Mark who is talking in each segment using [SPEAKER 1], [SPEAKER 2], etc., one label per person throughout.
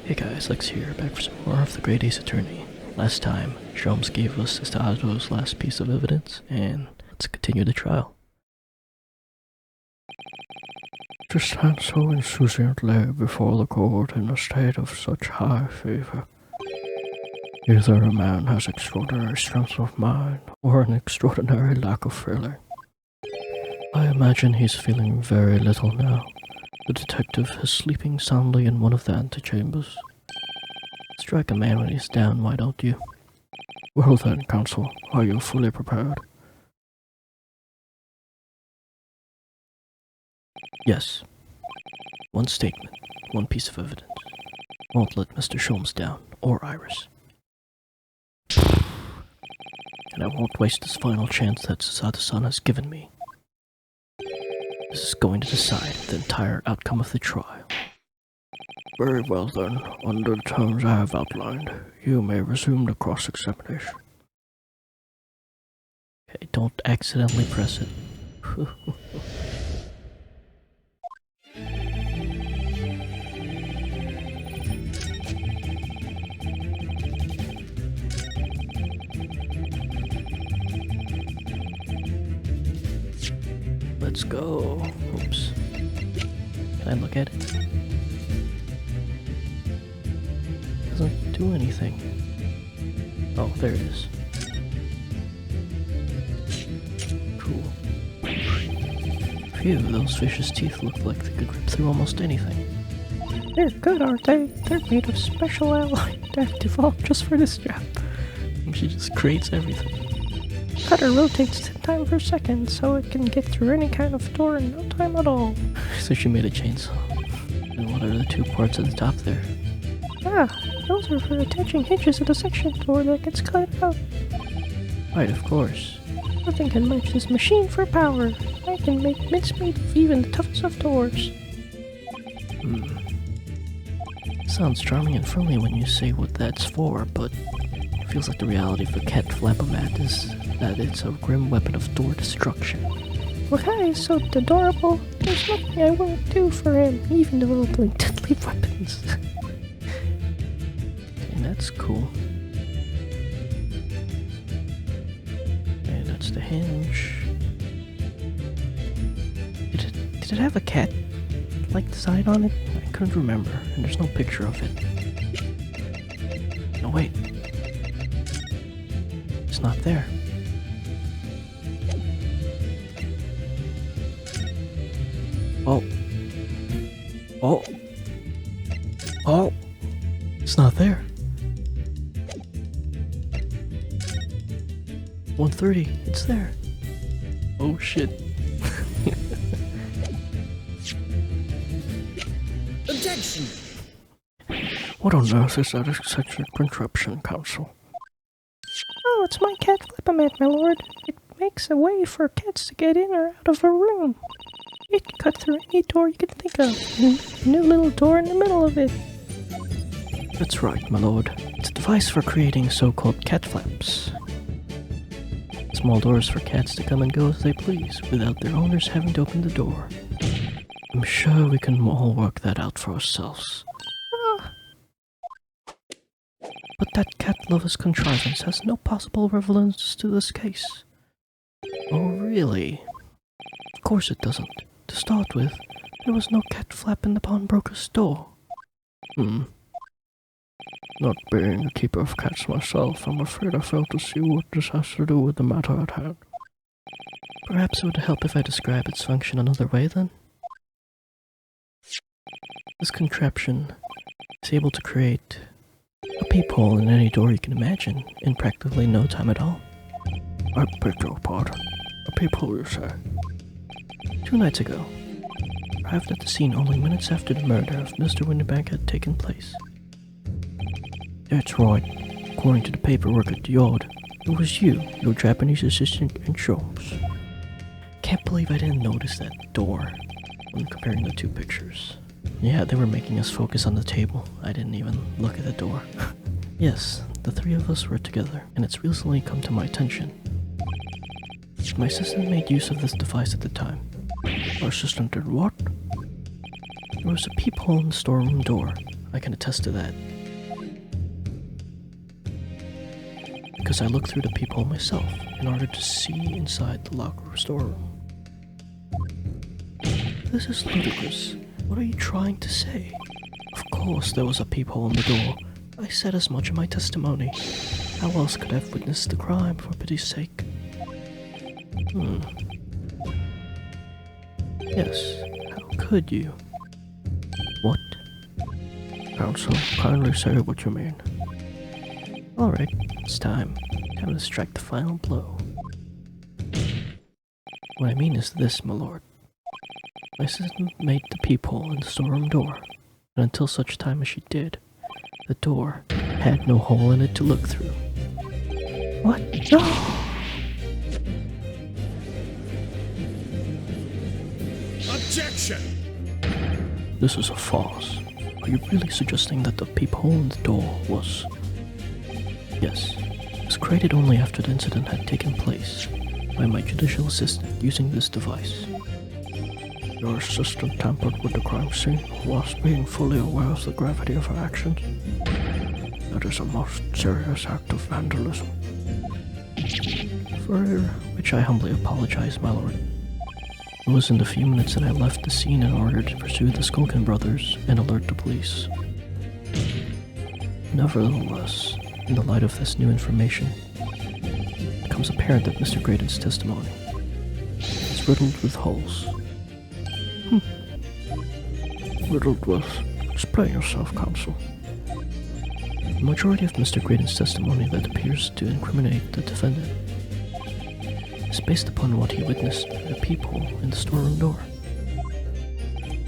[SPEAKER 1] Hey guys, Lex here, back for some more of the Great Ace Attorney. Last time, Sholmes gave us Estado's last piece of evidence, and let's continue the trial.
[SPEAKER 2] To stand so insouciantly before the court in a state of such high fever. Either a man has extraordinary strength of mind, or an extraordinary lack of feeling. I imagine he's feeling very little now. The detective is sleeping soundly in one of the antechambers.
[SPEAKER 1] Strike a man when he's down, why don't you?
[SPEAKER 2] Well then, counsel, are you fully prepared?
[SPEAKER 1] Yes. One statement, one piece of evidence. Won't let Mr. Sholmes down, or Iris. And I won't waste this final chance that Sasada-san has given me. This is going to decide the entire outcome of the trial.
[SPEAKER 2] Very well then, under the terms I have outlined, you may resume the cross-examination.
[SPEAKER 1] Okay, don't accidentally press it. Let's go. Oops. Can I look at it? Doesn't do anything. Oh, there it is. Cool. Phew, those fish's teeth look like they could rip through almost anything.
[SPEAKER 3] They're good, aren't they? They're made of special alloy active all just for this job.
[SPEAKER 1] She just creates everything.
[SPEAKER 3] Cutter rotates 10 times per second, so it can get through any kind of door in no time at all.
[SPEAKER 1] So she made a chainsaw. And what are the two parts at the top there?
[SPEAKER 3] Ah, those are for attaching hinges to the section door that gets cut out.
[SPEAKER 1] Right, of course.
[SPEAKER 3] Nothing can match this machine for power. I can make mincemeat of even the toughest of doors.
[SPEAKER 1] Sounds charming and friendly when you say what that's for, but it feels like the reality of a Cat-Flapomat is that it's a grim weapon of door destruction.
[SPEAKER 3] Well, guy is so adorable. There's nothing I wouldn't do for him, even developing deadly weapons.
[SPEAKER 1] And that's cool. Okay, that's the hinge. Did it have a cat-like design on it? I couldn't remember, and there's no picture of it. No, wait. It's not there. Oh. Oh. Oh. It's not there. 130. It's there. Oh shit.
[SPEAKER 4] Objection!
[SPEAKER 2] What on earth is that eccentric contraption, counsel?
[SPEAKER 3] Oh, it's my Cat-Flapomat, my lord. It makes a way for cats to get in or out of a room. It can cut through any door you can think of. And a new little door in the middle of it.
[SPEAKER 1] That's right, my lord. It's a device for creating so-called cat flaps. Small doors for cats to come and go as they please, without their owners having to open the door. I'm sure we can all work that out for ourselves. But that cat lover's contrivance has no possible relevance to this case. Oh, really? Of course it doesn't. To start with, there was no cat flap in the pawnbroker's door.
[SPEAKER 2] Not being a keeper of cats myself, I'm afraid I fail to see what this has to do with the matter at hand.
[SPEAKER 1] Perhaps it would help if I describe its function another way, then? This contraption is able to create a peephole in any door you can imagine in practically no time at all.
[SPEAKER 2] I beg your pardon. A peephole, you say?
[SPEAKER 1] 2 nights ago, I arrived at the scene only minutes after the murder of Mr. Winterbank had taken place.
[SPEAKER 2] That's right. According to the paperwork at the yard, it was you, your Japanese assistant, and Sholmes.
[SPEAKER 1] Can't believe I didn't notice that door when comparing the two pictures. Yeah, they were making us focus on the table. I didn't even look at the door. Yes, the three of us were together, and it's recently come to my attention. My assistant made use of this device at the time.
[SPEAKER 2] Our assistant did what?
[SPEAKER 1] There was a peephole in the storeroom door, I can attest to that. Because I looked through the peephole myself in order to see inside the locker storeroom. This is ludicrous. What are you trying to say? Of course there was a peephole in the door. I said as much in my testimony. How else could I have witnessed the crime, for pity's sake? Yes, how could you? What?
[SPEAKER 2] Counsel, kindly say what you mean.
[SPEAKER 1] Alright, it's time. Time to strike the final blow. What I mean is this, my lord. My assistant made the peephole in the storeroom door, and until such time as she did, the door had no hole in it to look through.
[SPEAKER 3] What? No!
[SPEAKER 4] Objection!
[SPEAKER 1] This is a farce. Are you really suggesting that the peephole in the door was... Yes, it was created only after the incident had taken place by my judicial assistant using this device.
[SPEAKER 2] Your assistant tampered with the crime scene whilst being fully aware of the gravity of her actions. That is a most serious act of vandalism.
[SPEAKER 1] For which I humbly apologize, my lord. It was in the few minutes that I left the scene in order to pursue the Skulkin brothers and alert the police. Nevertheless, in the light of this new information, it becomes apparent that Mr. Graydon's testimony is riddled with holes.
[SPEAKER 2] Riddled with. Explain yourself, counsel.
[SPEAKER 1] The majority of Mr. Graydon's testimony that appears to incriminate the defendant is based upon what he witnessed through the peephole in the storeroom door.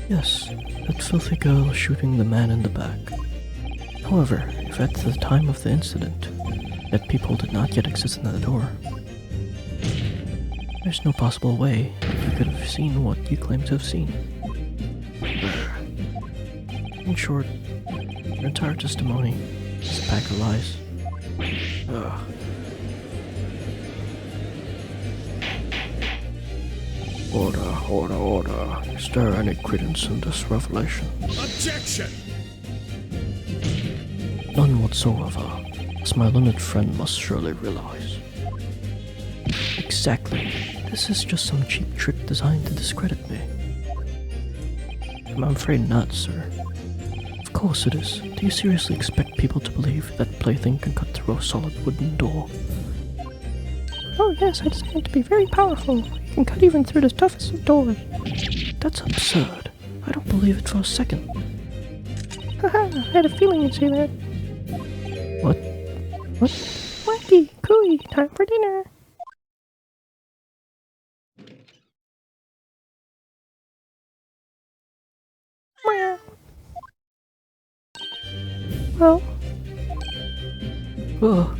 [SPEAKER 1] Yes, that filthy girl shooting the man in the back. However, if at the time of the incident, that peephole did not yet exist in the door, there's no possible way that you could have seen what you claim to have seen. In short, your entire testimony is a pack of lies.
[SPEAKER 2] Order. Is there any credence in this revelation?
[SPEAKER 4] Objection!
[SPEAKER 1] None whatsoever, as my learned friend must surely realize. Exactly. This is just some cheap trick designed to discredit me. I'm afraid not, sir. Of course it is. Do you seriously expect people to believe that plaything can cut through a solid wooden door?
[SPEAKER 3] Oh yes, I designed it to be very powerful. You can cut even through the toughest of doors.
[SPEAKER 1] That's absurd. I don't believe it for a second.
[SPEAKER 3] Haha, I had a feeling you'd say that.
[SPEAKER 1] What?
[SPEAKER 3] Wacky, cooey, time for dinner. Meow. Well,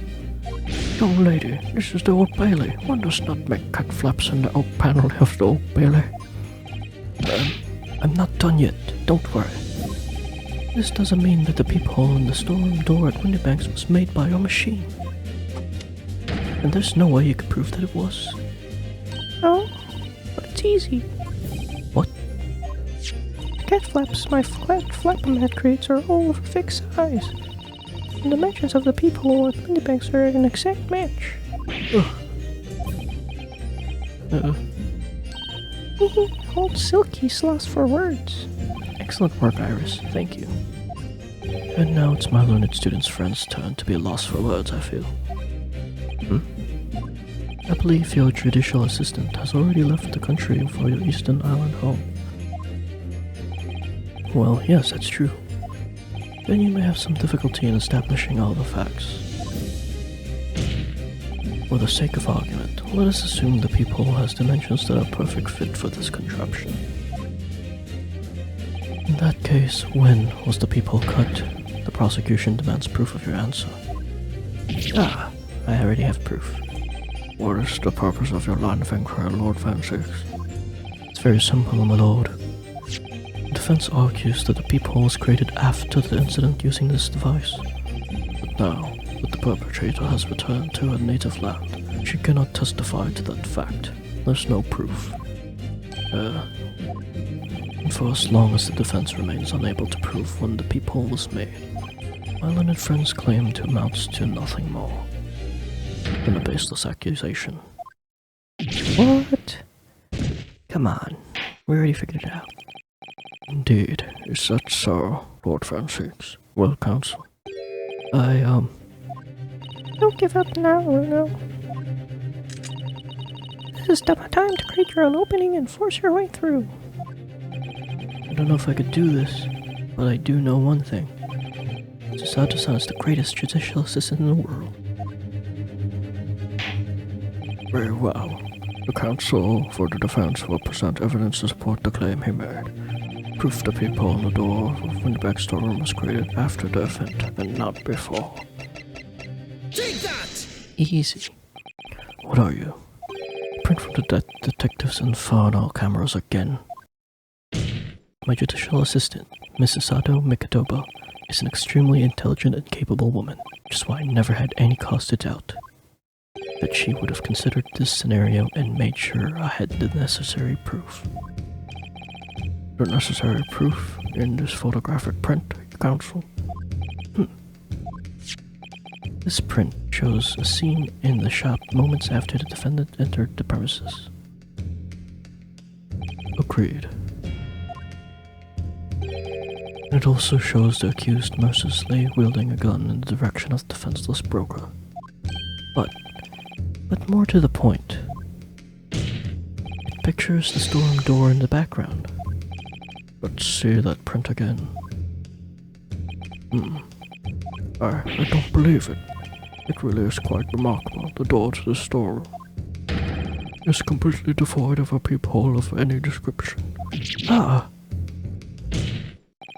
[SPEAKER 2] Young lady, this is the Old Bailey. One does not make cat flaps in the oak panel of the Old Bailey.
[SPEAKER 1] I'm not done yet. Don't worry. This doesn't mean that the peephole in the storeroom door at Windybanks was made by your machine. And there's no way you could prove that it was.
[SPEAKER 3] no, but it's easy.
[SPEAKER 1] What?
[SPEAKER 3] The cat flaps my Cat-Flapomat creates are all of a fixed size. The dimensions of the peephole at Windybanks are an exact match. Old Silky sloths for words.
[SPEAKER 1] Excellent work, Iris. Thank you. And now it's my learned student's friend's turn to be lost for words, I feel. I believe your judicial assistant has already left the country for your Eastern Island home. Well, yes, that's true. Then you may have some difficulty in establishing all the facts. For the sake of argument, let us assume the peephole has dimensions that are a perfect fit for this contraption. In that case, when was the peephole cut? The prosecution demands proof of your answer. Ah, I already have proof.
[SPEAKER 2] What is the purpose of your line of inquiry, Lord Van Six?
[SPEAKER 1] It's very simple, my lord. The defense argues that the peephole was created after the incident using this device. But now that the perpetrator has returned to her native land, she cannot testify to that fact. There's no proof. And for as long as the defense remains unable to prove when the peephole was made, my learned friend's claim amounts to nothing more than a baseless accusation.
[SPEAKER 3] What?
[SPEAKER 1] Come on, we already figured it out.
[SPEAKER 2] Indeed, is that so, Lord Francis? Well, counsel.
[SPEAKER 1] I,
[SPEAKER 3] Don't give up now, Bruno. This is the time to create your own opening and force your way through.
[SPEAKER 1] I don't know if I could do this, but I do know one thing. Sasato-san is the greatest judicial assistant in the world.
[SPEAKER 2] Very well. The counsel for the defense will present evidence to support the claim he made. Proof the peephole on the door when the back storeroom was created after the event and not before.
[SPEAKER 4] Take that!
[SPEAKER 1] Easy.
[SPEAKER 2] What are you?
[SPEAKER 1] Print from the detectives and phone cameras again. My judicial assistant, Mrs. Sato Mikitoba, is an extremely intelligent and capable woman, which is why I never had any cause to doubt that she would have considered this scenario and made sure I had the necessary proof.
[SPEAKER 2] The necessary proof in this photographic print, counsel?
[SPEAKER 1] This print shows a scene in the shop moments after the defendant entered the premises.
[SPEAKER 2] Agreed.
[SPEAKER 1] It also shows the accused mercilessly wielding a gun in the direction of the defenseless broker. But more to the point, it pictures the storm door in the background.
[SPEAKER 2] Let's see that print again. I don't believe it. It really is quite remarkable. The door to the storeroom is completely devoid of a peephole of any description.
[SPEAKER 1] Ah!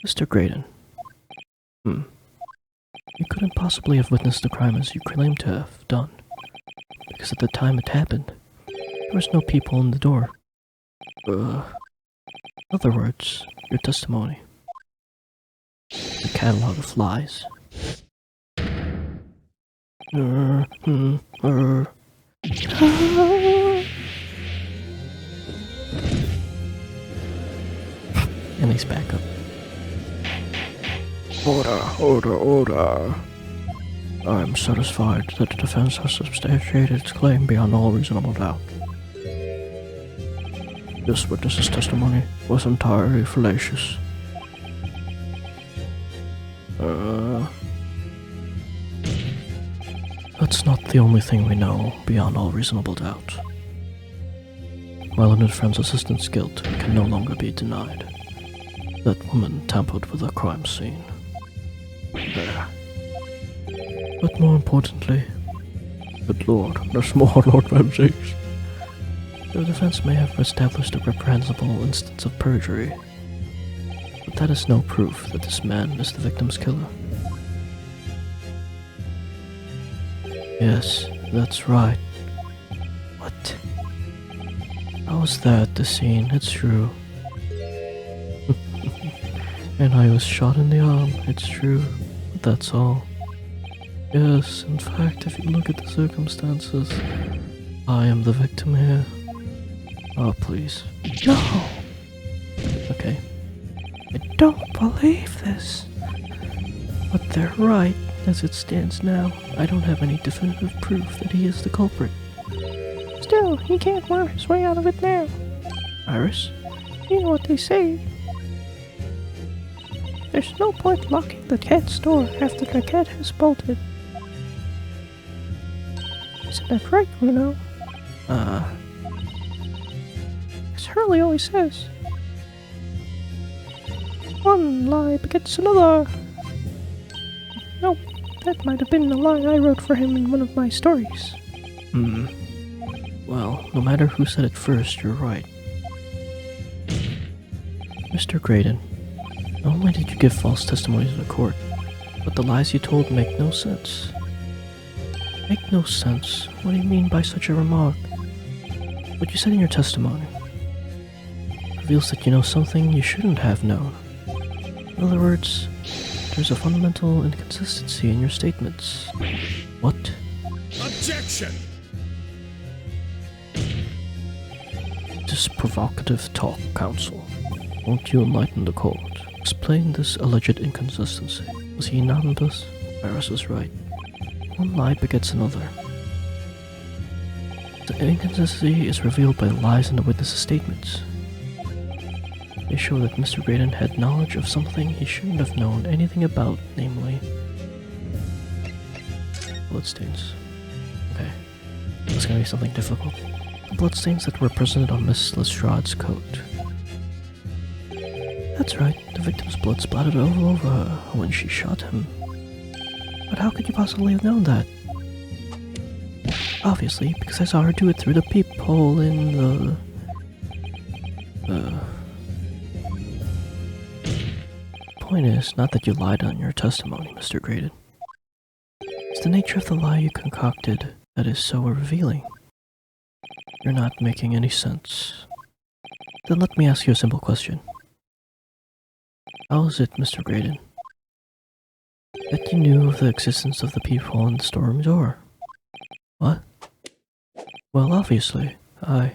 [SPEAKER 1] Mr. Graydon. You couldn't possibly have witnessed the crime as you claim to have done, because at the time it happened, there was no peephole in the door. In other words, your testimony. The catalog of lies. And he's back up.
[SPEAKER 2] Order. I am satisfied that the defense has substantiated its claim beyond all reasonable doubt. This witness's testimony was entirely fallacious.
[SPEAKER 1] That's not the only thing we know beyond all reasonable doubt. My learned friend's assistant's guilt can no longer be denied. That woman tampered with the crime scene.
[SPEAKER 2] There.
[SPEAKER 1] But more importantly,
[SPEAKER 2] Good Lord, there's more, Lord Francis.
[SPEAKER 1] the defense may have established a reprehensible instance of perjury, but that is no proof that this man is the victim's killer. Yes, that's right. What? I was there at the scene, it's true. And I was shot in the arm, it's true, but that's all. Yes, in fact, if you look at the circumstances, I am the victim here. Oh, please.
[SPEAKER 3] No,
[SPEAKER 1] Okay.
[SPEAKER 3] I don't believe this.
[SPEAKER 1] But they're right. As it stands now, I don't have any definitive proof that he is the culprit.
[SPEAKER 3] Still, he can't worm his way out of it now.
[SPEAKER 1] Iris?
[SPEAKER 3] You know what they say. There's no point locking the cat's door after the cat has bolted. Isn't that right, Bruno? As Hurley always says. One lie begets another. Nope, that might have been the lie I wrote for him in one of my stories.
[SPEAKER 1] Well, no matter who said it first, you're right. Mr. Graydon, not only did you give false testimony to the court, but the lies you told make no sense. Make no sense? What do you mean by such a remark? What you said in your testimony reveals that you know something you shouldn't have known. In other words, there's a fundamental inconsistency in your statements. What?
[SPEAKER 4] Objection!
[SPEAKER 1] To this provocative talk, counsel. Won't you enlighten the court? Explain this alleged inconsistency. Was he not in this? Ferris is right. One lie begets another. The inconsistency is revealed by the lies in the witnesses' statements. They show that Mr. Graydon had knowledge of something he shouldn't have known anything about, namely bloodstains. Okay, that's gonna be something difficult. The bloodstains that were present on Miss Lestrade's coat. That's right, the victim's blood splattered all over her when she shot him. But how could you possibly have known that? Obviously, because I saw her do it through the peephole in the... Point is, not that you lied on your testimony, Mr. Graydon. It's the nature of the lie you concocted that is so revealing. You're not making any sense. Then let me ask you a simple question. How is it, Mr. Graydon, that you knew of the existence of the peephole in the storeroom door? What? Well, obviously,
[SPEAKER 2] How's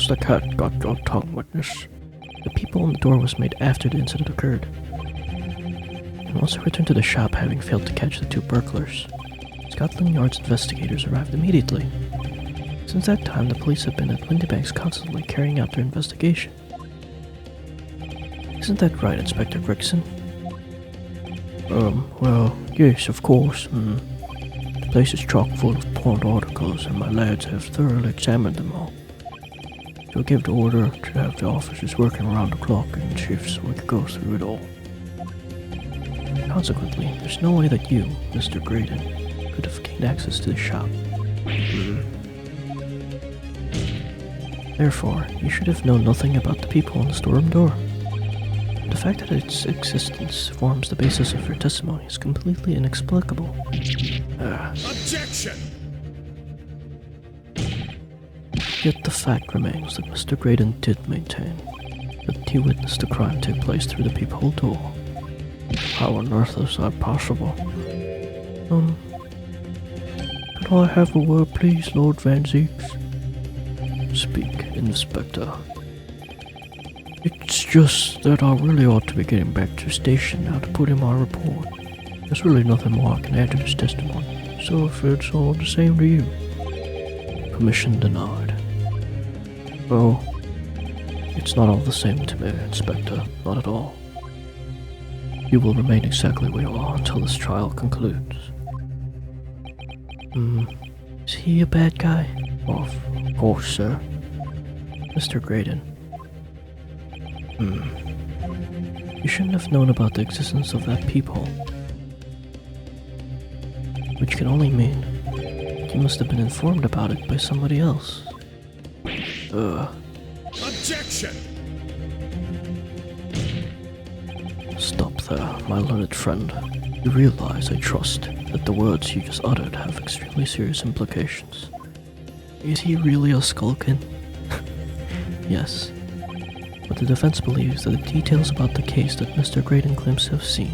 [SPEAKER 2] the cat got your tongue, witness?
[SPEAKER 1] the peephole in the door was made after the incident occurred. And once I returned to the shop, having failed to catch the two burglars, Scotland Yard's investigators arrived immediately. Since that time, the police have been at Lindybanks constantly carrying out their investigation. Isn't that right, Inspector Gregson?
[SPEAKER 2] Well, yes, of course. The place is chock full of pawned articles, and my lads have thoroughly examined them all. So I gave the order to have the officers working around the clock in shifts so we could go through it all.
[SPEAKER 1] Consequently, there's no way that you, Mr. Graydon, could have gained access to the shop. Therefore, you should have known nothing about the peephole in the storeroom door. The fact that its existence forms the basis of your testimony is completely inexplicable.
[SPEAKER 4] Objection!
[SPEAKER 1] Yet the fact remains that Mr. Graydon did maintain that he witnessed the crime take place through the peephole door.
[SPEAKER 2] How on earth is that possible? Could I have a word, please, Lord Van Zeeks?
[SPEAKER 1] Speak, Inspector.
[SPEAKER 2] It's just that I really ought to be getting back to the station now to put in my report. There's really nothing more I can add to this testimony, so if it's all the same to you.
[SPEAKER 1] Permission denied.
[SPEAKER 2] Oh,
[SPEAKER 1] It's not all the same to me, Inspector. Not at all. You will remain exactly where you are until this trial concludes. Is he a bad guy?
[SPEAKER 2] of course, sir.
[SPEAKER 1] Mr. Graydon. You shouldn't have known about the existence of that peephole. Which can only mean you must have been informed about it by somebody else.
[SPEAKER 4] Objection!
[SPEAKER 1] Stop there, my learned friend. You realize, I trust, that the words you just uttered have extremely serious implications. Is he really a skulkin? Yes. But the defense believes that the details about the case that Mr. Graydon claims to have seen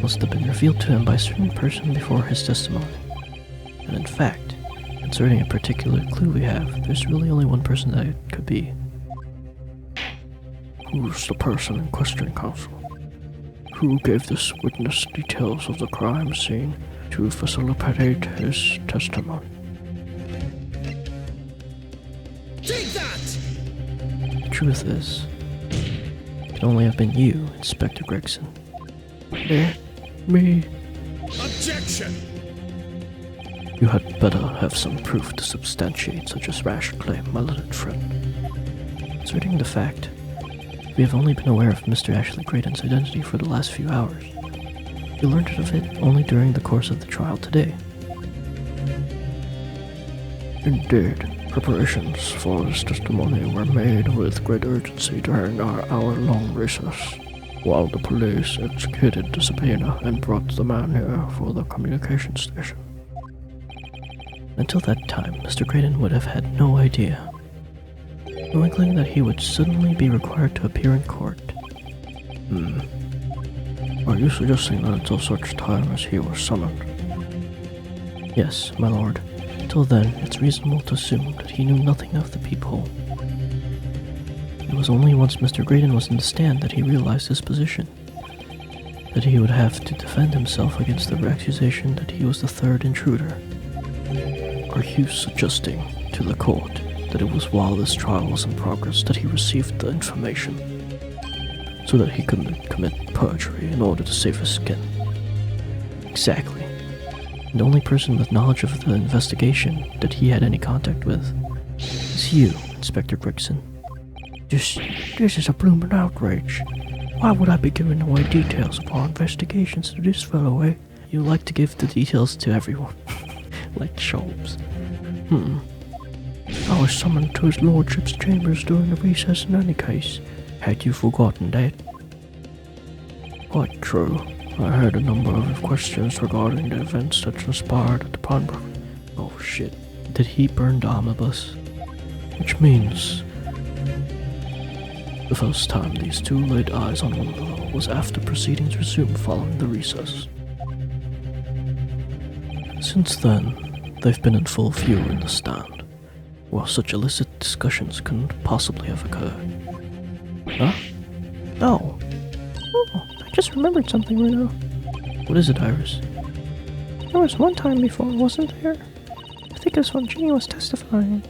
[SPEAKER 1] must have been revealed to him by a certain person before his testimony. And in fact, concerning a particular clue we have, there's really only one person that it could be.
[SPEAKER 2] Who's the person in question, counsel? Who gave this witness details of the crime scene to facilitate his testimony?
[SPEAKER 4] Take that!
[SPEAKER 1] The truth is, it can only have been you, Inspector Gregson.
[SPEAKER 2] Me?
[SPEAKER 4] Objection!
[SPEAKER 1] You had better have some proof to substantiate such a rash claim, my learned friend. Concerning the fact, we have only been aware of Mr. Ashley Graydon's identity for the last few hours. You learned of it only during the course of the trial today.
[SPEAKER 2] Indeed, preparations for this testimony were made with great urgency during our hour-long recess, while the police executed the subpoena and brought the man here for the communication station.
[SPEAKER 1] Until that time, Mr. Graydon would have had no idea. No inkling that he would suddenly be required to appear in court.
[SPEAKER 2] Are you suggesting that until such time as he was summoned?
[SPEAKER 1] Yes, my lord. Till then, it's reasonable to assume that he knew nothing of the peephole. It was only once Mr. Graydon was in the stand that he realized his position. That he would have to defend himself against the accusation that he was the third intruder. Are you suggesting to the court that it was while this trial was in progress that he received the information, so that he could commit perjury in order to save his skin? Exactly. The only person with knowledge of the investigation that he had any contact with is you, Inspector Gregson.
[SPEAKER 2] This is a bloomin' outrage. Why would I be giving away details of our investigations to this fellow, eh?
[SPEAKER 1] You like to give the details to everyone, like Sholmes.
[SPEAKER 2] I was summoned to his lordship's chambers during the recess in any case. Had you forgotten that? Quite true. I had a number of questions regarding the events that transpired at the Pawnbrook.
[SPEAKER 1] Oh shit. Did he burn the omnibus?
[SPEAKER 2] Which means
[SPEAKER 1] the first time these two laid eyes on one another was after proceedings resumed following the recess. Since then, they've been in full view in the stand, while such illicit discussions couldn't possibly have occurred.
[SPEAKER 3] Huh? Oh. I just remembered something right now.
[SPEAKER 1] What is it, Iris?
[SPEAKER 3] There was one time before, wasn't there? I think it was when Ginny was testifying.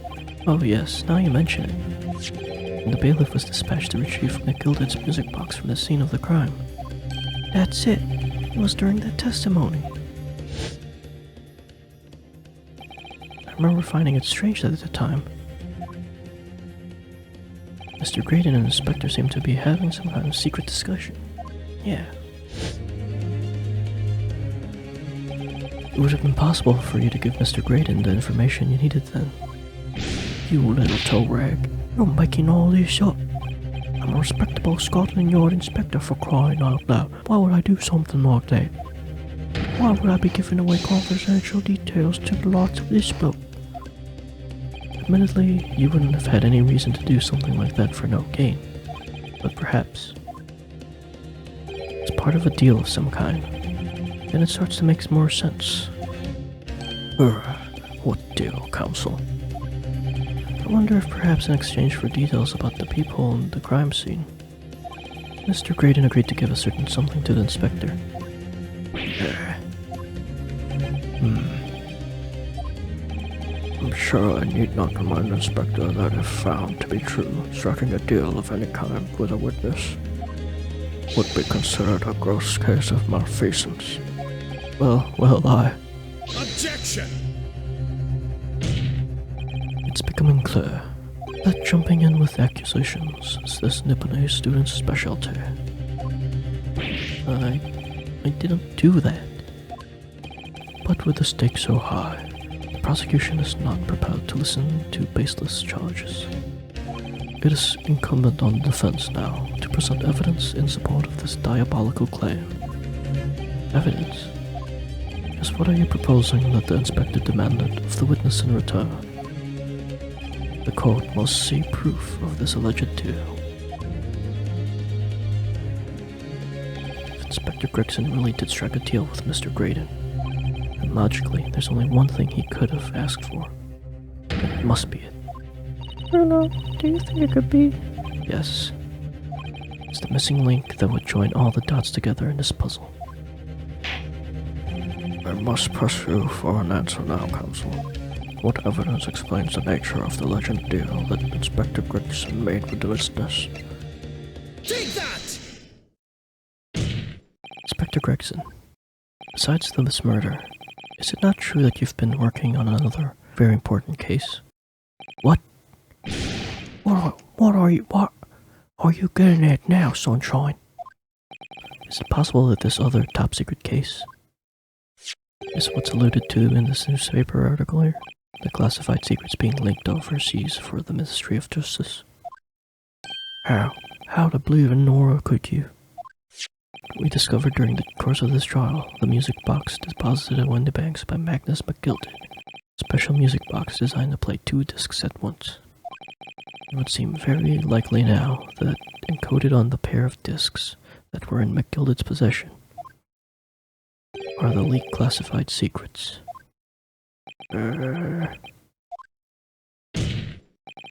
[SPEAKER 1] Oh yes, now you mention it. And the bailiff was dispatched to retrieve McGilded's music box from the scene of the crime.
[SPEAKER 3] That's it. It was during that testimony.
[SPEAKER 1] I remember finding it strange that at the time, Mr. Graydon and the Inspector seemed to be having some kind of secret discussion. Yeah. It would have been possible for you to give Mr. Graydon the information you needed then.
[SPEAKER 2] You little toe rag. You're making all this up. I'm a respectable Scotland Yard inspector, for crying out loud. Why would I do something like that? Why would I be giving away confidential details to the likes of this bloke?
[SPEAKER 1] Admittedly, you wouldn't have had any reason to do something like that for no gain. But perhaps it's part of a deal of some kind. Then it starts to make more sense.
[SPEAKER 2] What deal, counsel?
[SPEAKER 1] I wonder if perhaps in exchange for details about the peephole and the crime scene, Mr. Graydon agreed to give a certain something to the inspector.
[SPEAKER 2] I'm sure I need not remind the inspector that if found to be true, striking a deal of any kind with a witness would be considered a gross case of malfeasance.
[SPEAKER 1] Well,
[SPEAKER 4] Objection!
[SPEAKER 1] It's becoming clear that jumping in with accusations is this Nipponese student's specialty. I didn't do that. But with the stakes so high, the prosecution is not prepared to listen to baseless charges. It is incumbent on the defense now to present evidence in support of this diabolical claim. Evidence? Just what are you proposing that the inspector demanded of the witness in return? The court must see proof of this alleged deal. If Inspector Gregson really did strike a deal with Mr. Graydon, then logically there's only one thing he could have asked for. And it must be it.
[SPEAKER 3] I don't know. Do you think it could be?
[SPEAKER 1] Yes. It's the missing link that would join all the dots together in this puzzle.
[SPEAKER 2] I must press you for an answer now, counsel. What evidence explains the nature of the alleged deal that Inspector Gregson made with the witness?
[SPEAKER 4] Take that!
[SPEAKER 1] Inspector Gregson, besides this murder, is it not true that you've been working on another very important case?
[SPEAKER 2] What are you getting at now, Sunshine?
[SPEAKER 1] Is it possible that this other top secret case is what's alluded to in this newspaper article here? The classified secrets being linked overseas for the Ministry of Justice.
[SPEAKER 2] How to believe in Nora could you?
[SPEAKER 1] We discovered during the course of this trial the music box deposited at Windybanks by Magnus McGilded. Special music box designed to play 2 discs at once. It would seem very likely now that encoded on the pair of discs that were in McGilded's possession are the leaked classified secrets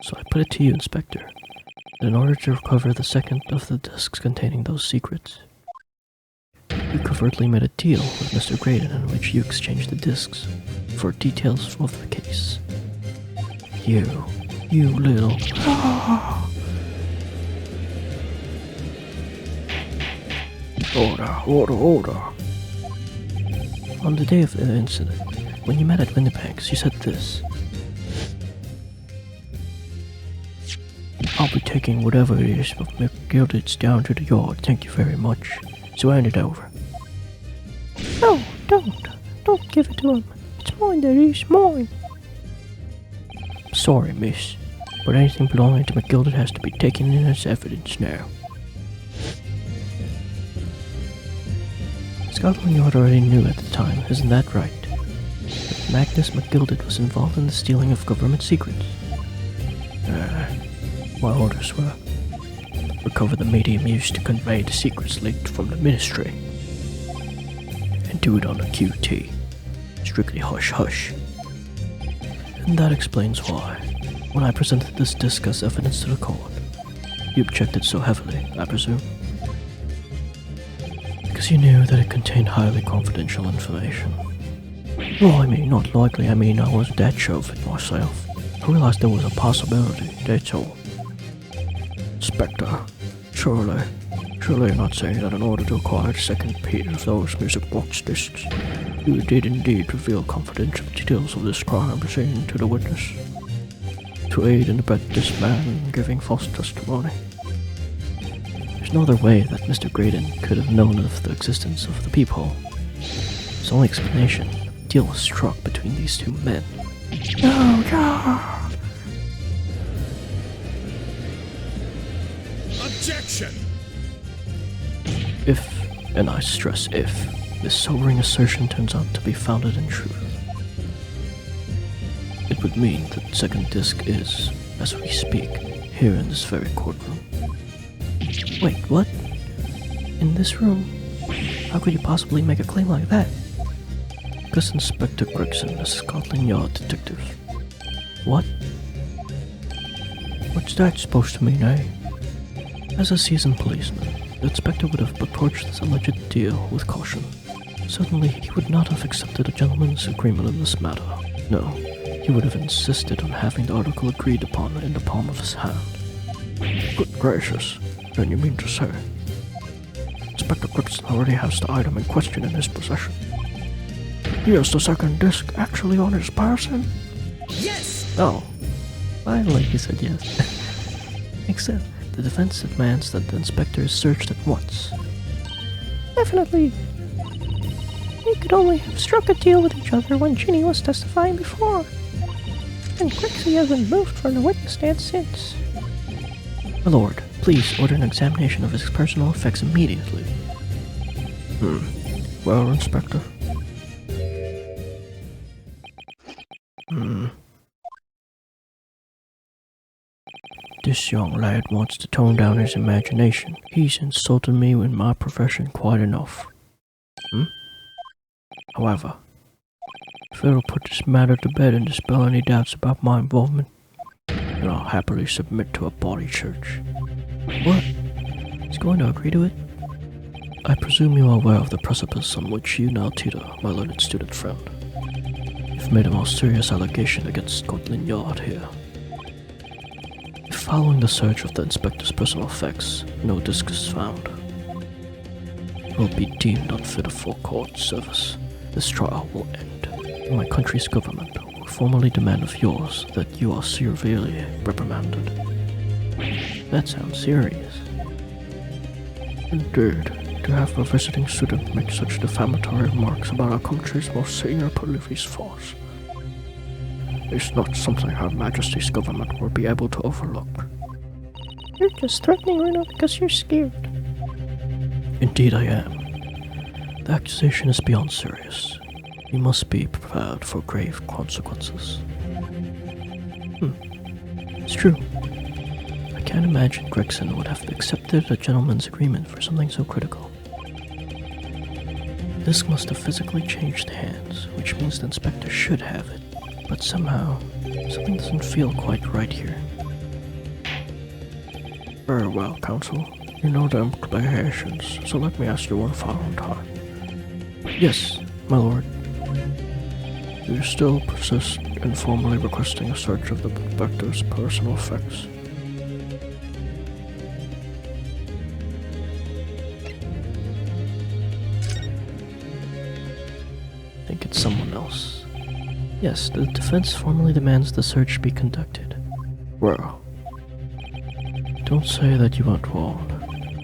[SPEAKER 1] So I put it to you, Inspector, that in order to recover the second of the discs containing those secrets, you covertly made a deal with Mr. Graydon in which you exchanged the discs for details of the case. You little...
[SPEAKER 2] Order.
[SPEAKER 1] On the day of the incident, when you met at Windibanks, you said this. I'll be taking whatever it is of McGilded's down to the yard, thank you very much. So hand it over.
[SPEAKER 3] No, don't give it to him. It's mine, that is mine.
[SPEAKER 1] Sorry, miss, but anything belonging to McGilded has to be taken in as evidence now. Scotland Yard already knew at the time, isn't that right? That Magnus McGilded was involved in the stealing of government secrets. My orders were recover the medium used to convey the secrets leaked from the ministry, and do it on a QT, strictly hush-hush. And that explains why, when I presented this disc as evidence to the court, you objected so heavily, I presume. Because you knew that it contained highly confidential information. Well, I mean, not likely, I was that sure of it myself. I realized there was a possibility, that's all.
[SPEAKER 2] Inspector, surely you're not saying that in order to acquire the second piece of those music box discs, you did indeed reveal confidential details of this crime scene to the witness, to aid and abet this man in giving false testimony?
[SPEAKER 1] There's no other way that Mr. Graydon could have known of the existence of the peephole. His only explanation, a deal was struck between these two men.
[SPEAKER 2] No!
[SPEAKER 4] Objection!
[SPEAKER 1] If, and I stress if, this sobering assertion turns out to be founded in truth, it would mean that the second disc is, as we speak, here in this very courtroom. Wait, what? In this room? How could you possibly make a claim like that?
[SPEAKER 2] Because Inspector Gregson is a Scotland Yard detective.
[SPEAKER 1] What?
[SPEAKER 2] What's that supposed to mean, eh?
[SPEAKER 1] As a seasoned policeman, the inspector would have approached this alleged deal with caution. Certainly, he would not have accepted a gentleman's agreement in this matter. No, he would have insisted on having the article agreed upon in the palm of his hand.
[SPEAKER 2] Good gracious, then you mean to say Inspector Gregson already has the item in question in his possession? He has the second disc actually on his person?
[SPEAKER 4] Yes!
[SPEAKER 1] Oh, finally he said yes. Except, the defense demands that the inspector is searched at once.
[SPEAKER 3] Definitely. They could only have struck a deal with each other when Ginny was testifying before. And Crixie hasn't moved from the witness stand since.
[SPEAKER 1] My lord, please order an examination of his personal effects immediately.
[SPEAKER 2] Well, Inspector. This young lad wants to tone down his imagination. He's insulted me in my profession quite enough. However, if it'll put this matter to bed and dispel any doubts about my involvement, then I'll happily submit to a body search.
[SPEAKER 1] What? He's going to agree to it? I presume you are aware of the precipice on which you now teeter, my learned student friend. You've made a most serious allegation against Scotland Yard here. If following the search of the inspector's personal effects, no disc is found, it will be deemed unfit for court service. This trial will end, and my country's government will formally demand of yours that you are severely reprimanded. That sounds serious.
[SPEAKER 2] Indeed, to have a visiting student make such defamatory remarks about our country's most senior police force is not something Her Majesty's government will be able to overlook.
[SPEAKER 3] You're just threatening Reno because you're scared.
[SPEAKER 1] Indeed I am. The accusation is beyond serious. You must be prepared for grave consequences. It's true. I can't imagine Gregson would have accepted a gentleman's agreement for something so critical. The disc must have physically changed hands, which means the inspector should have it. But somehow, something doesn't feel quite right here.
[SPEAKER 2] Very well, Counsel. You know the implications, so let me ask you one final time.
[SPEAKER 1] Yes, my lord.
[SPEAKER 2] Do you still persist in formally requesting a search of the Inspector's personal effects?
[SPEAKER 1] I think it's someone else. Yes, the defense formally demands the search be conducted.
[SPEAKER 2] Well,
[SPEAKER 1] Don't say that you weren't warned,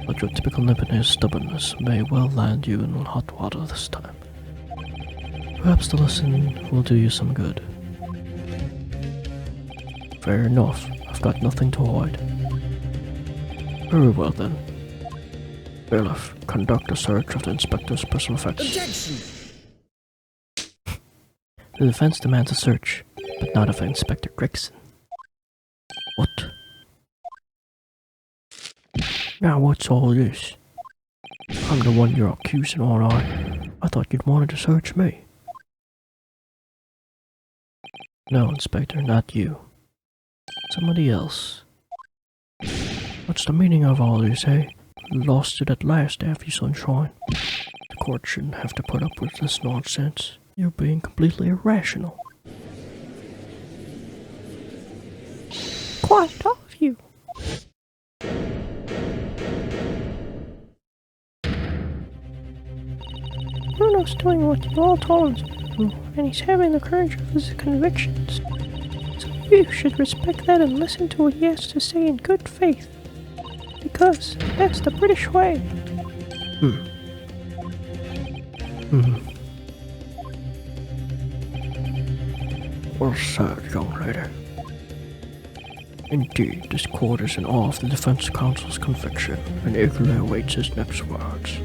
[SPEAKER 1] but your typical Nipponese stubbornness may well land you in hot water this time. Perhaps the lesson will do you some good.
[SPEAKER 2] fair enough. I've got nothing to hide. Very well then. Bailiff, conduct a search of the Inspector's personal effects.
[SPEAKER 4] Objection!
[SPEAKER 1] The defense demands a search, but not of Inspector Gregson.
[SPEAKER 2] What? Now what's all this? I'm the one you're accusing, aren't I? I thought you'd wanted to search me.
[SPEAKER 1] No, Inspector, not you. Somebody else.
[SPEAKER 2] What's the meaning of all this, eh? Lost it at last, have you, sunshine? The court shouldn't have to put up with this nonsense. You're being completely irrational.
[SPEAKER 3] Quiet, all of you. Bruno's doing what you all told him to do, and he's having the courage of his convictions. So you should respect that and listen to what he has to say in good faith. Because that's the British way.
[SPEAKER 2] Well said, young lady. Indeed, this court is in awe of the defense counsel's conviction and eagerly awaits his next words.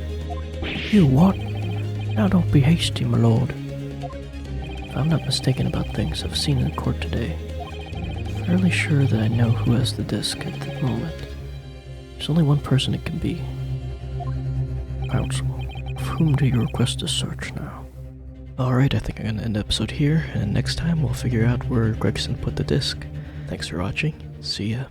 [SPEAKER 1] You what? Now don't be hasty, my lord. If I'm not mistaken about things I've seen in court today, I'm fairly sure that I know who has the disc at the moment. There's only one person it can be.
[SPEAKER 2] Counsel, of whom do you request a search now?
[SPEAKER 1] Alright, I think I'm gonna end the episode here, and next time we'll figure out where Gregson put the disc. Thanks for watching. See ya.